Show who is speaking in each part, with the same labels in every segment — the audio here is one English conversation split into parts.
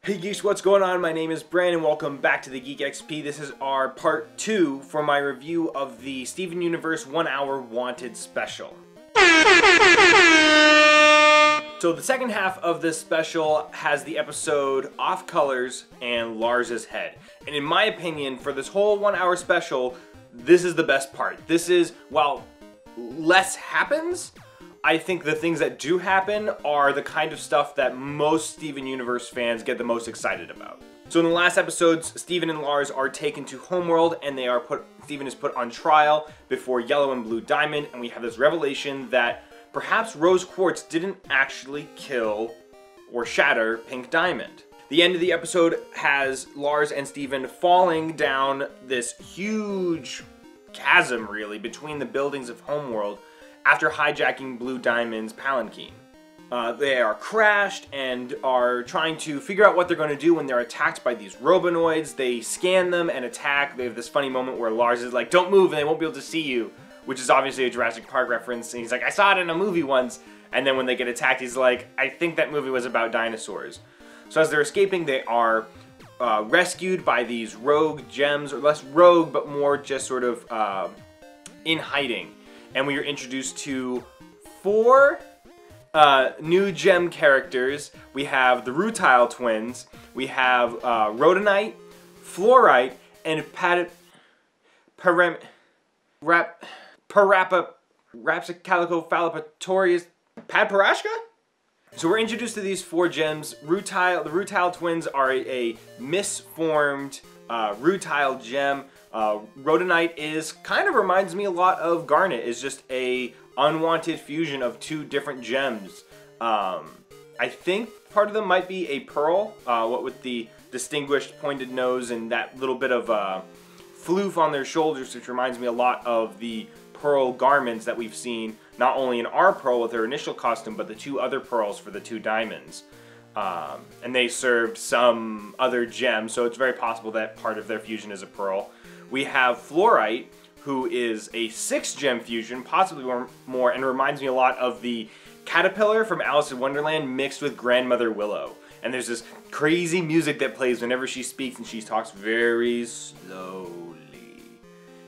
Speaker 1: Hey geeks, what's going on? My name is Brandon. Welcome back to the Geek XP. This is our part 2 for my review of the Steven Universe 1 Hour Wanted special. So the second half of this special has the episode Off Colors and Lars's Head. And in my opinion, for this whole 1 hour special, this is the best part. This is, while less happens, I think the things that do happen are the kind of stuff that most Steven Universe fans get the most excited about. So in the last episodes, Steven and Lars are taken to Homeworld and Steven is put on trial before Yellow and Blue Diamond, and we have this revelation that perhaps Rose Quartz didn't actually kill or shatter Pink Diamond. The end of the episode has Lars and Steven falling down this huge chasm, really, between the buildings of Homeworld after hijacking Blue Diamond's palanquin. They are crashed and are trying to figure out what they're going to do when they're attacked by these robonoids. They scan them and attack. They have this funny moment where Lars is like, "Don't move and they won't be able to see you," which is obviously a Jurassic Park reference. And he's like, "I saw it in a movie once." And then when they get attacked, he's like, "I think that movie was about dinosaurs." So as they're escaping, they are rescued by these rogue gems, or less rogue, but more just sort of in hiding. And we are introduced to 4 new gem characters. We have the Rutile twins, we have Rhodonite, Fluorite, and Rapsicalicophalopatorius Padparashka? So we're introduced to these 4 gems. The Rutile twins are a misformed Rutile gem. Rhodonite kind of reminds me a lot of Garnet. Is just a unwanted fusion of 2 different gems. I think part of them might be a pearl, what with the distinguished pointed nose and that little bit of floof on their shoulders, which reminds me a lot of the pearl garments that we've seen, not only in our pearl with her initial costume, but the 2 other pearls for the 2 diamonds. And they served some other gem, so it's very possible that part of their fusion is a pearl. We have Fluorite, who is a 6 gem fusion, possibly more, and reminds me a lot of the caterpillar from Alice in Wonderland mixed with Grandmother Willow. And there's this crazy music that plays whenever she speaks, and she talks very slowly,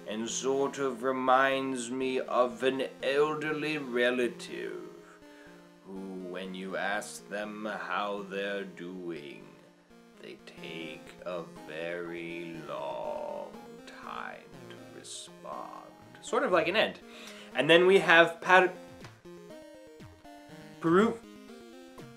Speaker 1: and sort of reminds me of an elderly relative who, when you ask them how they're doing, they take a very long time to respond. Sort of like an end. And then we have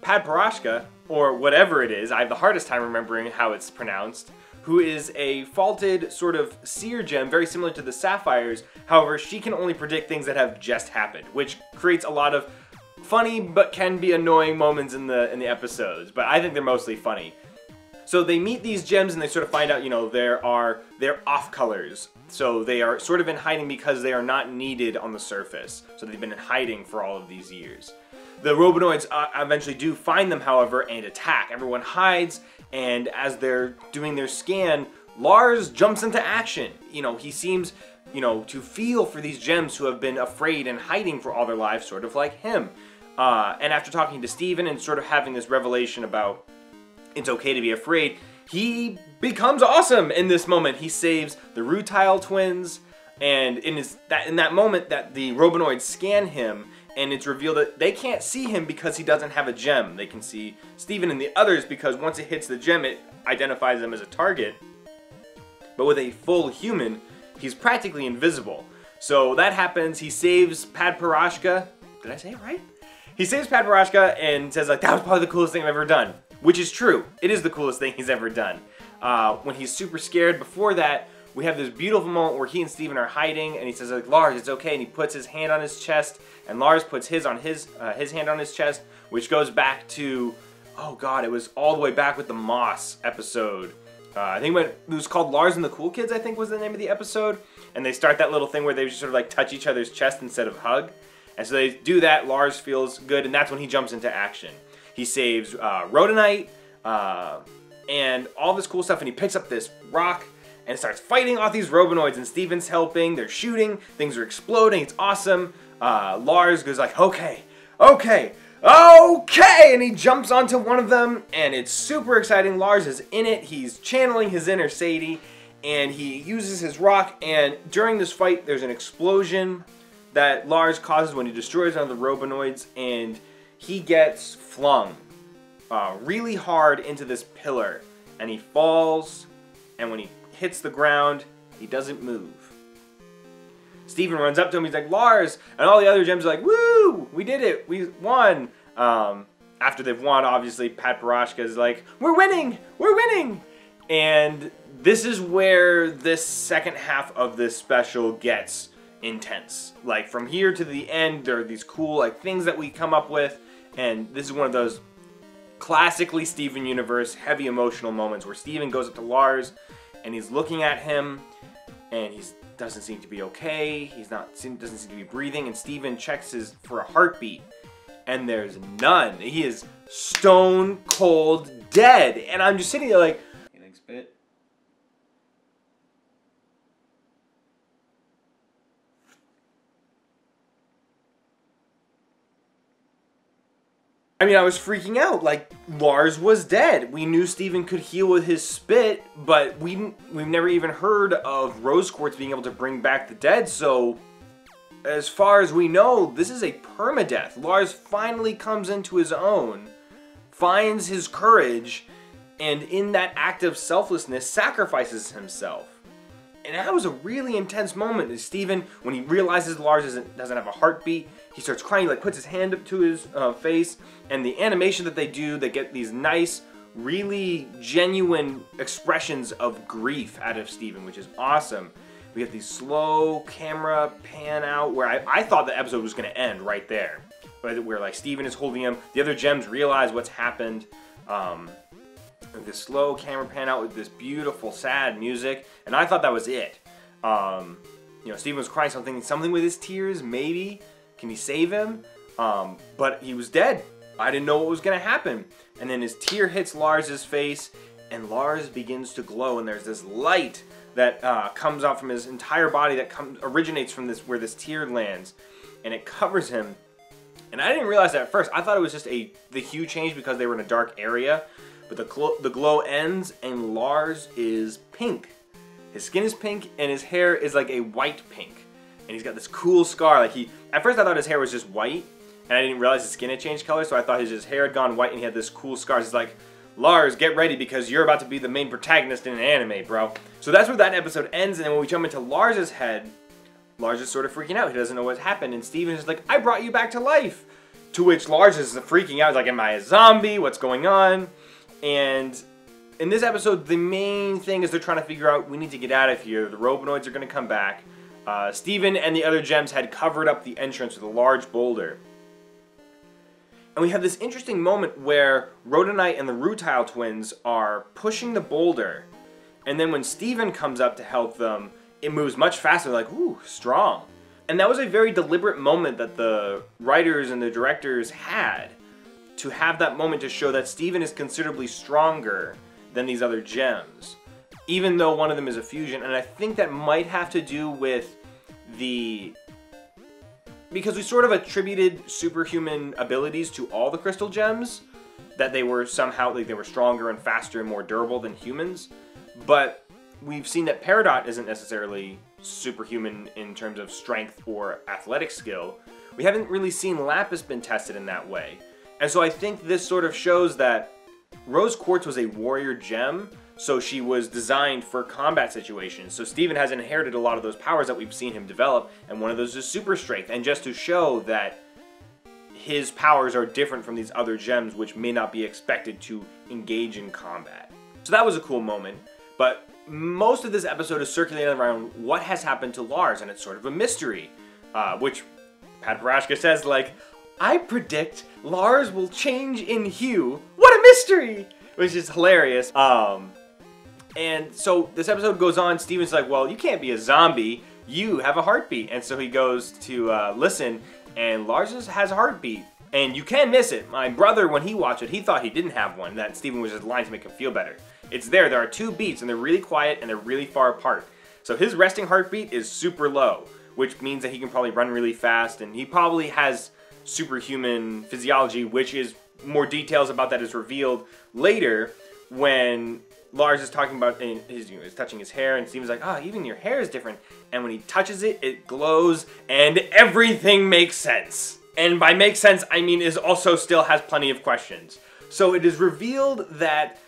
Speaker 1: Padparashka, or whatever it is, I have the hardest time remembering how it's pronounced, who is a faulted sort of seer gem, very similar to the Sapphires. However, she can only predict things that have just happened, which creates a lot of funny but can be annoying moments in the episodes, but I think they're mostly funny. So they meet these gems and they sort of find out, you know, they're off colors. So they are sort of in hiding because they are not needed on the surface. So they've been in hiding for all of these years. The robonoids eventually do find them, however, and attack. Everyone hides, and as they're doing their scan, Lars jumps into action. You know, he seems, you know, to feel for these gems who have been afraid and hiding for all their lives, sort of like him. And after talking to Steven and sort of having this revelation about it's okay to be afraid, he becomes awesome in this moment. He saves the Rutile twins, and in that moment that the robonoids scan him, and it's revealed that they can't see him because he doesn't have a gem. They can see Steven and the others because once it hits the gem, it identifies them as a target. But with a full human, he's practically invisible. So that happens. He saves Padparashka. Did I say it right? He saves Padparashka and says, like, that was probably the coolest thing I've ever done. Which is true. It is the coolest thing he's ever done. When he's super scared, before that, we have this beautiful moment where he and Steven are hiding, and he says, like, "Lars, it's okay," and he puts his hand on his chest, and Lars puts his hand on his chest, which goes back to, oh god, it was all the way back with the Moss episode. I think it was called Lars and the Cool Kids, I think was the name of the episode, and they start that little thing where they just sort of like touch each other's chest instead of hug, and so they do that. Lars feels good, and that's when he jumps into action. He saves Rhodonite, and all this cool stuff, and he picks up this rock, and starts fighting off these robonoids, and Steven's helping, they're shooting, things are exploding, it's awesome. Lars goes like, okay, okay, and he jumps onto one of them, and it's super exciting. Lars is in it. He's channeling his inner Sadie, and he uses his rock, and during this fight, there's an explosion that Lars causes when he destroys one of the Robonoids, and he gets flung really hard into this pillar, and he falls, and when he hits the ground, he doesn't move. Steven runs up to him, he's like, Lars! And all the other gems are like, woo! We did it! We won! After they've won, obviously, Pat Barashka is like, we're winning! We're winning! And this is where this second half of this special gets intense. Like, from here to the end, there are these cool, like, things that we come up with, and this is one of those classically Steven Universe heavy emotional moments where Steven goes up to Lars, and he's looking at him, and he doesn't seem to be okay. Doesn't seem to be breathing, and Steven checks for a heartbeat, and there's none. He is stone cold dead, and I'm just sitting there like, you think spit? I mean, I was freaking out. Like, Lars was dead. We knew Steven could heal with his spit, but we've never even heard of rose quartz being able to bring back the dead, so as far as we know, this is a permadeath. Lars finally comes into his own, finds his courage, and in that act of selflessness, sacrifices himself. And that was a really intense moment. Steven, when he realizes Lars doesn't have a heartbeat, he starts crying, he like puts his hand up to his face, and the animation that they do, they get these nice, really genuine expressions of grief out of Steven, which is awesome. We get these slow camera pan out where I thought the episode was going to end right there. Where like Steven is holding him, the other gems realize what's happened. This slow camera pan out with this beautiful, sad music, and I thought that was it. You know, Steven was crying something with his tears, maybe. Can he save him? But he was dead. I didn't know what was going to happen. And then his tear hits Lars's face, and Lars begins to glow, and there's this light that comes out from his entire body that originates from where this tear lands, and it covers him. And I didn't realize that at first. I thought it was just the hue change because they were in a dark area. But the glow ends, and Lars is pink. His skin is pink, and his hair is like a white pink. And he's got this cool scar. At first I thought his hair was just white, and I didn't realize his skin had changed color, so I thought his hair had gone white, and he had this cool scar. It's like, Lars, get ready, because you're about to be the main protagonist in an anime, bro. So that's where that episode ends, and then when we jump into Lars's head, Lars is sort of freaking out. He doesn't know what's happened, and Steven is like, I brought you back to life. To which Lars is freaking out. He's like, am I a zombie? What's going on? And in this episode, the main thing is they're trying to figure out, we need to get out of here. The Robonoids are going to come back. Steven and the other gems had covered up the entrance with a large boulder. And we have this interesting moment where Rhodonite and the Rutile twins are pushing the boulder. And then when Steven comes up to help them, it moves much faster. They're like, ooh, strong. And that was a very deliberate moment that the writers and the directors had, to have that moment to show that Steven is considerably stronger than these other gems, even though one of them is a fusion. And I think that might have to do with because we sort of attributed superhuman abilities to all the crystal gems, that they were somehow, like, they were stronger and faster and more durable than humans. But we've seen that Peridot isn't necessarily superhuman in terms of strength or athletic skill. We haven't really seen Lapis been tested in that way. And so I think this sort of shows that Rose Quartz was a warrior gem, so she was designed for combat situations. So Steven has inherited a lot of those powers that we've seen him develop, and one of those is super strength. And just to show that his powers are different from these other gems, which may not be expected to engage in combat. So that was a cool moment, but most of this episode is circulating around what has happened to Lars, and it's sort of a mystery, which Pat Barashka says, like, I predict Lars will change in hue. What a mystery! Which is hilarious. And so this episode goes on. Steven's like, well, you can't be a zombie. You have a heartbeat. And so he goes to listen, and Lars has a heartbeat. And you can miss it. My brother, when he watched it, he thought he didn't have one, that Steven was just lying to make him feel better. It's there. There are 2 beats, and they're really quiet, and they're really far apart. So his resting heartbeat is super low, which means that he can probably run really fast, and he probably has superhuman physiology, which is more details about that is revealed later when Lars is talking about he's touching his hair, and Steven's like, "Ah, even your hair is different." And when he touches it, it glows, and everything makes sense. And by makes sense, I mean is also still has plenty of questions. So it is revealed that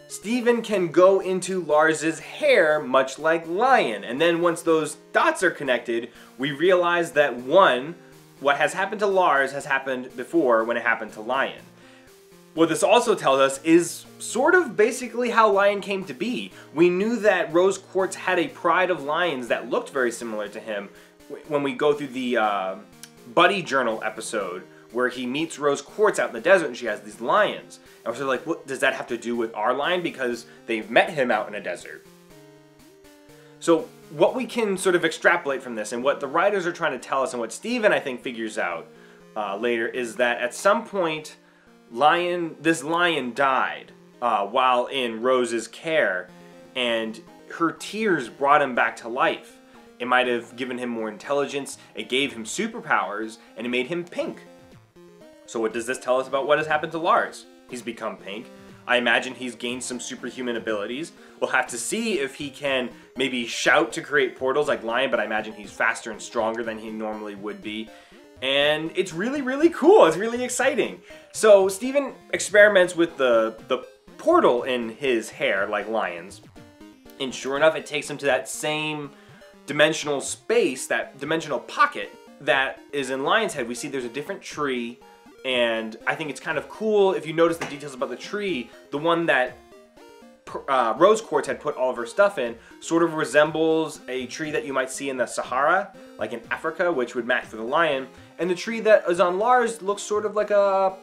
Speaker 1: Steven can go into Lars's hair much like Lion. And then once those dots are connected, we realize that one, what has happened to Lars has happened before when it happened to Lion. What this also tells us is sort of basically how Lion came to be. We knew that Rose Quartz had a pride of lions that looked very similar to him when we go through the Buddy Journal episode where he meets Rose Quartz out in the desert and she has these lions. And we're sort of like, what does that have to do with our lion? Because they've met him out in a desert. So what we can sort of extrapolate from this and what the writers are trying to tell us and what Steven, I think, figures out later is that at some point this lion died while in Rose's care, and her tears brought him back to life. It might have given him more intelligence, it gave him superpowers, and it made him pink. So what does this tell us about what has happened to Lars? He's become pink. I imagine he's gained some superhuman abilities. We'll have to see if he can maybe shout to create portals like Lion, but I imagine he's faster and stronger than he normally would be. And it's really, really cool. It's really exciting. So Steven experiments with the portal in his hair like Lion's. And sure enough, it takes him to that same dimensional space, that dimensional pocket that is in Lion's head. We see there's a different tree, and I think it's kind of cool if you notice the details about the tree. The one that Rose Quartz had put all of her stuff in sort of resembles a tree that you might see in the Sahara, like in Africa, which would match for the lion. And the tree that is on Lars looks sort of like a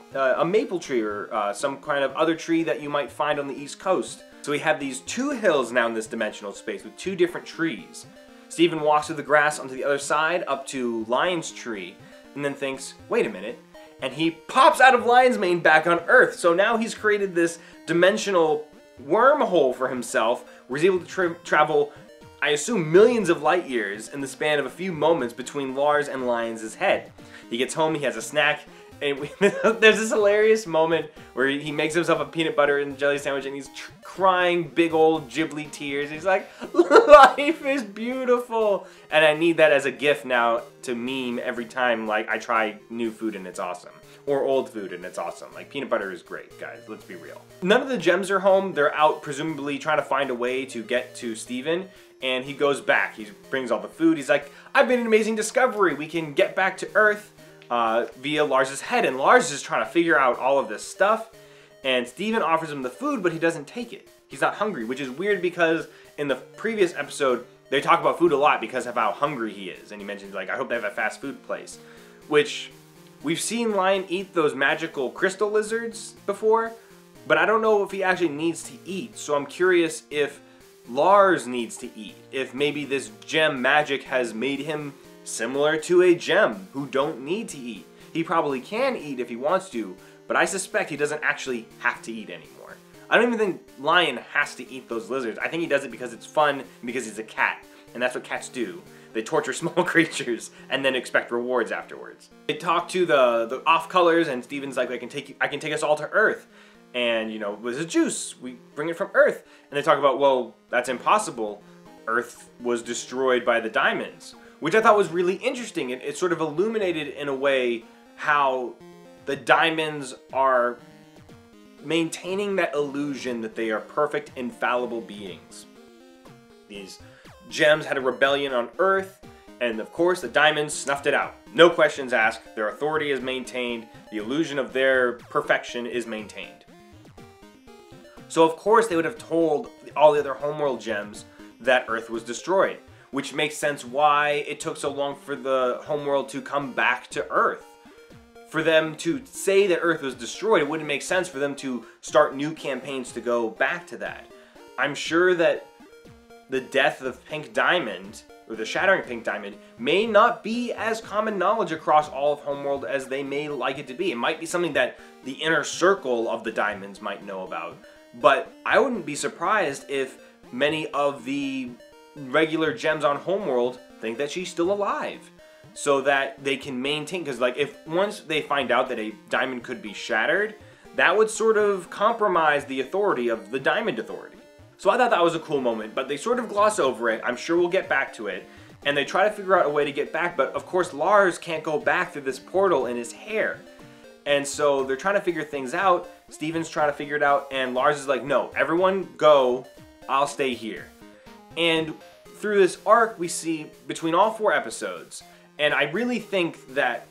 Speaker 1: maple tree or some kind of other tree that you might find on the East Coast. So we have these two hills now in this dimensional space with two different trees. Steven walks through the grass onto the other side up to Lion's tree and then thinks, wait a minute, and he pops out of Lion's mane back on Earth. So now he's created this dimensional wormhole for himself where he's able to travel, I assume, millions of light years in the span of a few moments between Lars and Lion's head. He gets home, he has a snack, and there's this hilarious moment where he makes himself a peanut butter and jelly sandwich and he's crying big old Ghibli tears. He's like, life is beautiful! And I need that as a GIF now to meme every time like I try new food and it's awesome. Or old food and it's awesome. Like, peanut butter is great, guys, let's be real. None of the gems are home. They're out presumably trying to find a way to get to Steven, and he goes back. He brings all the food. He's like, I've made an amazing discovery. We can get back to Earth via Lars's head, and Lars is trying to figure out all of this stuff, and Steven offers him the food, but he doesn't take it. He's not hungry, which is weird because in the previous episode, they talk about food a lot because of how hungry he is, and he mentions, like, I hope they have a fast food place, which we've seen Lion eat those magical crystal lizards before, but I don't know if he actually needs to eat, so I'm curious if Lars needs to eat, if maybe this gem magic has made him similar to a gem who don't need to eat. He probably can eat if he wants to, but I suspect he doesn't actually have to eat anymore. I don't even think Lion has to eat those lizards. I think he does it because it's fun and because he's a cat, and that's what cats do. They torture small creatures and then expect rewards afterwards. They talk to the off-colors, and Steven's like, I can take us all to Earth. And, you know, with a juice, we bring it from Earth. And they talk about, well, that's impossible. Earth was destroyed by the diamonds, which I thought was really interesting. It sort of illuminated in a way how the diamonds are maintaining that illusion that they are perfect, infallible beings. These gems had a rebellion on Earth, and of course the diamonds snuffed it out. No questions asked, their authority is maintained, the illusion of their perfection is maintained. So of course they would have told all the other homeworld gems that Earth was destroyed, which makes sense why it took so long for the homeworld to come back to Earth. For them to say that Earth was destroyed, it wouldn't make sense for them to start new campaigns to go back to that. I'm sure that the death of Pink Diamond, or the shattering Pink Diamond, may not be as common knowledge across all of Homeworld as they may like it to be. It might be something that the inner circle of the diamonds might know about. But I wouldn't be surprised if many of the regular gems on Homeworld think that she's still alive. so that they can maintain, because like if once they find out that a diamond could be shattered, that would sort of compromise the authority of the Diamond Authority. So I thought that was a cool moment, but they sort of gloss over it. I'm sure we'll get back to it. And they try to figure out a way to get back, but of course Lars can't go back through this portal in his hair. And so they're trying to figure things out. Steven's trying to figure it out, and Lars is like, no, everyone go, I'll stay here. And through this arc we see between all 4 episodes, and I really think that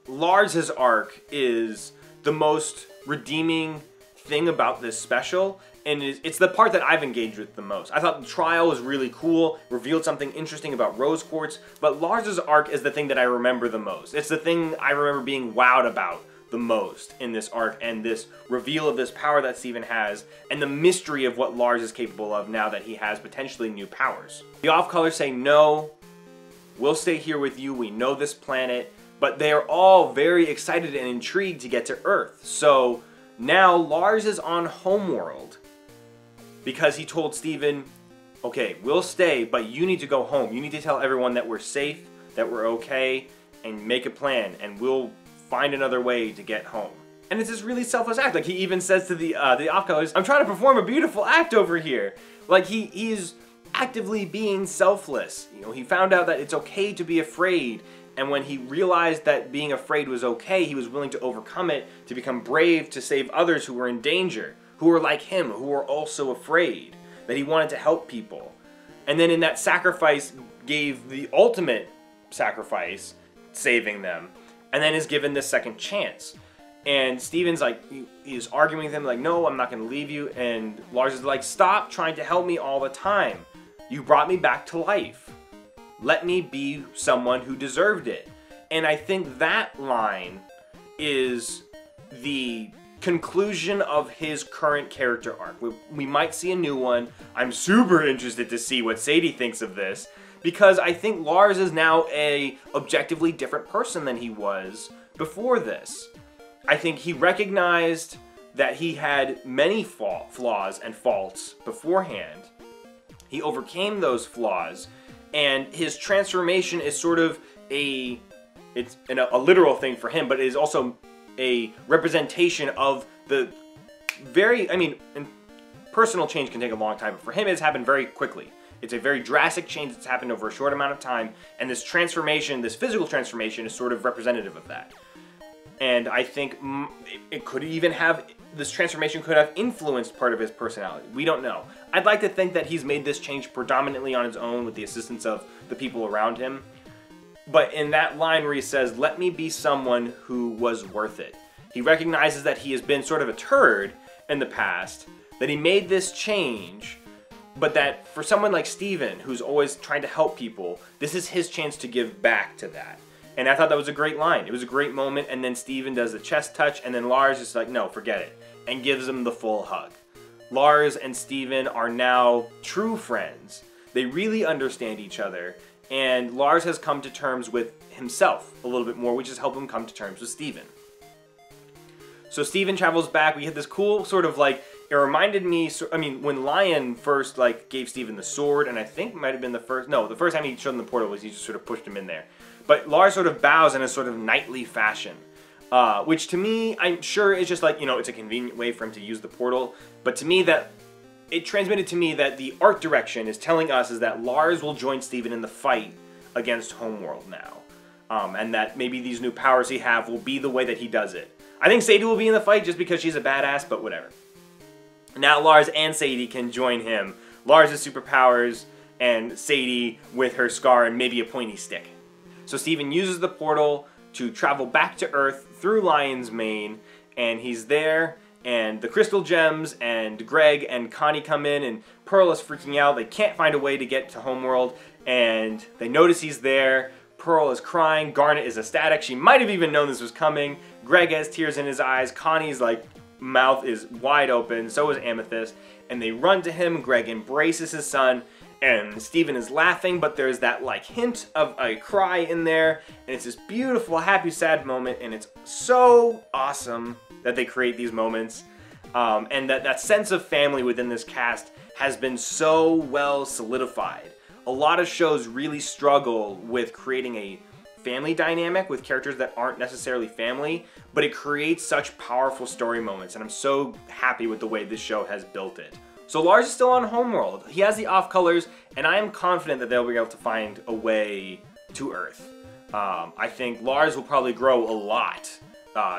Speaker 1: Lars's arc is the most redeeming thing about this special, and it's the part that I've engaged with the most. I thought the trial was really cool, revealed something interesting about rose quartz, but Lars's arc is the thing that I remember the most. It's the thing I remember being wowed about the most in this arc, and this reveal of this power that Steven has, and the mystery of what Lars is capable of now that he has potentially new powers. The off-colors say, no, we'll stay here with you, we know this planet, but they are all very excited and intrigued to get to Earth. So now Lars is on Homeworld because he told Steven, okay, we'll stay, but you need to go home. You need to tell everyone that we're safe, that we're okay, and make a plan, and we'll find another way to get home. And it's this really selfless act. Like he even says to the off-colors, I'm trying to perform a beautiful act over here. Like he's actively being selfless. You know, he found out that it's okay to be afraid. And when he realized that being afraid was okay, he was willing to overcome it, to become brave, to save others who were in danger, who were like him, who were also afraid, that he wanted to help people. And then in that sacrifice gave the ultimate sacrifice, saving them, and then is given this second chance. And Steven's like, he's arguing with him like, no, I'm not going to leave you. And Lars is like, stop trying to help me all the time. You brought me back to life. Let me be someone who deserved it. And I think that line is the conclusion of his current character arc. We might see a new one. I'm super interested to see what Sadie thinks of this, because I think Lars is now a objectively different person than he was before this. I think he recognized that he had many flaws and faults beforehand. He overcame those flaws, and his transformation is sort of a literal thing for him, but it is also a representation of the and personal change can take a long time, but for him it's happened very quickly. It's a very drastic change that's happened over a short amount of time, and this transformation, this physical transformation, is sort of representative of that. And I think it could even have, this transformation could have influenced part of his personality. We don't know. I'd like to think that he's made this change predominantly on his own with the assistance of the people around him. But in that line where he says, let me be someone who was worth it, he recognizes that he has been sort of a turd in the past, that he made this change, but that for someone like Steven, who's always trying to help people, this is his chance to give back to that. And I thought that was a great line. It was a great moment, and then Steven does the chest touch, and then Lars is like, no, forget it, and gives him the full hug. Lars and Steven are now true friends. They really understand each other, and Lars has come to terms with himself a little bit more, which has helped him come to terms with Steven. So Steven travels back. We had this cool sort of like, it reminded me, when Lion first like gave Steven the sword, and I think it might have been the first time he showed him the portal was he just sort of pushed him in there. But Lars sort of bows in a sort of knightly fashion, which to me, I'm sure is just like, it's a convenient way for him to use the portal. But to me, it transmitted to me that the art direction is telling us is that Lars will join Steven in the fight against Homeworld now. And that maybe these new powers he have will be the way that he does it. I think Sadie will be in the fight just because she's a badass, but whatever. Now Lars and Sadie can join him. Lars' superpowers and Sadie with her scar and maybe a pointy stick. So Steven uses the portal to travel back to Earth through Lion's Mane, and he's there, and the crystal gems and Greg and Connie come in, and Pearl is freaking out. They can't find a way to get to Homeworld, and they notice he's there. Pearl is crying. Garnet is ecstatic. She might have even known this was coming. Greg has tears in his eyes. Connie's mouth is wide open. So is Amethyst. And they run to him. Greg embraces his son. And Steven is laughing, but there's that hint of a cry in there. And it's this beautiful, happy, sad moment. And it's so awesome that they create these moments. And that sense of family within this cast has been so well solidified. A lot of shows really struggle with creating a family dynamic with characters that aren't necessarily family, but it creates such powerful story moments, and I'm so happy with the way this show has built it. So Lars is still on Homeworld. He has the off-colors, and I am confident that they'll be able to find a way to Earth. I think Lars will probably grow a lot.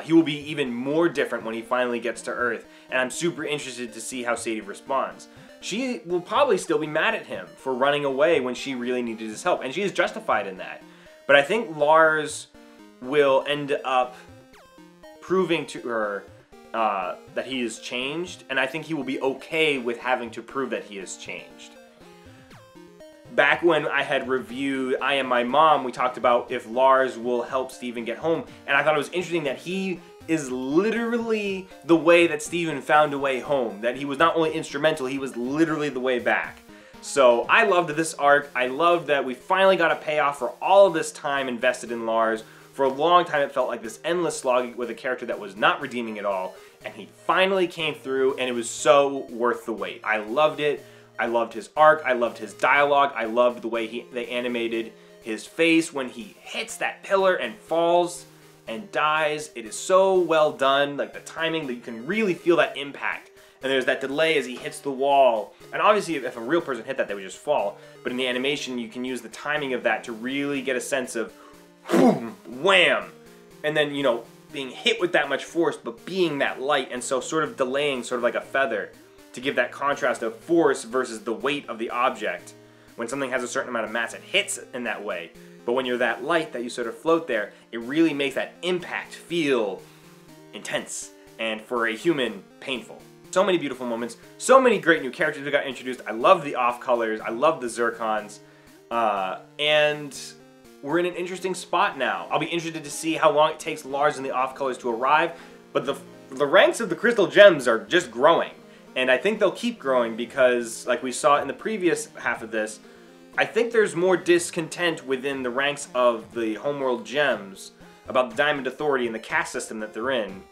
Speaker 1: He will be even more different when he finally gets to Earth, and I'm super interested to see how Sadie responds. She will probably still be mad at him for running away when she really needed his help, and she is justified in that. But I think Lars will end up proving to her that he has changed, and I think he will be okay with having to prove that he has changed. Back when I had reviewed I Am My Mom, we talked about if Lars will help Steven get home, and I thought it was interesting that he is literally the way that Steven found a way home. That he was not only instrumental, he was literally the way back. So I loved this arc. I loved that we finally got a payoff for all of this time invested in Lars. For a long time it felt like this endless slog with a character that was not redeeming at all, and he finally came through, and it was so worth the wait. I loved it. I loved his arc. I loved his dialogue. I loved the way they animated his face when he hits that pillar and falls and dies. It is so well done, like the timing, that you can really feel that impact. And there's that delay as he hits the wall. And obviously if a real person hit that, they would just fall. But in the animation, you can use the timing of that to really get a sense of boom, wham. And then, you know, being hit with that much force, but being that light, and so sort of delaying, sort of like a feather, to give that contrast of force versus the weight of the object. When something has a certain amount of mass, it hits in that way. But when you're that light, that you sort of float there, it really makes that impact feel intense, and for a human, painful. So many beautiful moments, so many great new characters that got introduced. I love the off-colors, I love the Zircons, and we're in an interesting spot now. I'll be interested to see how long it takes Lars and the off-colors to arrive, but the ranks of the Crystal Gems are just growing. And I think they'll keep growing because, like we saw in the previous half of this, I think there's more discontent within the ranks of the Homeworld Gems about the Diamond Authority and the caste system that they're in,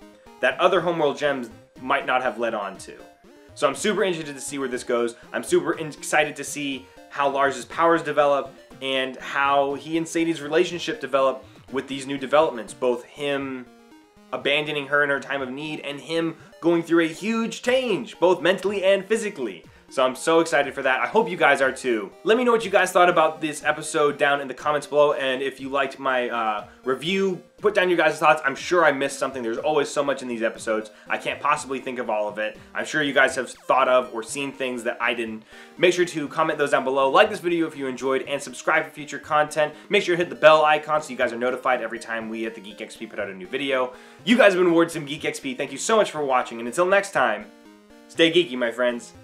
Speaker 1: that other Homeworld Gems might not have led on to. So I'm super interested to see where this goes. I'm super excited to see how Lars' powers develop and how he and Sadie's relationship develop with these new developments. Both him abandoning her in her time of need and him going through a huge change, both mentally and physically. So I'm so excited for that. I hope you guys are too. Let me know what you guys thought about this episode down in the comments below, and if you liked my review, put down your guys' thoughts. I'm sure I missed something. There's always so much in these episodes. I can't possibly think of all of it. I'm sure you guys have thought of or seen things that I didn't. Make sure to comment those down below. Like this video if you enjoyed, and subscribe for future content. Make sure to hit the bell icon so you guys are notified every time we at the Geek XP put out a new video. You guys have been awarded some Geek XP. Thank you so much for watching, and until next time, stay geeky, my friends.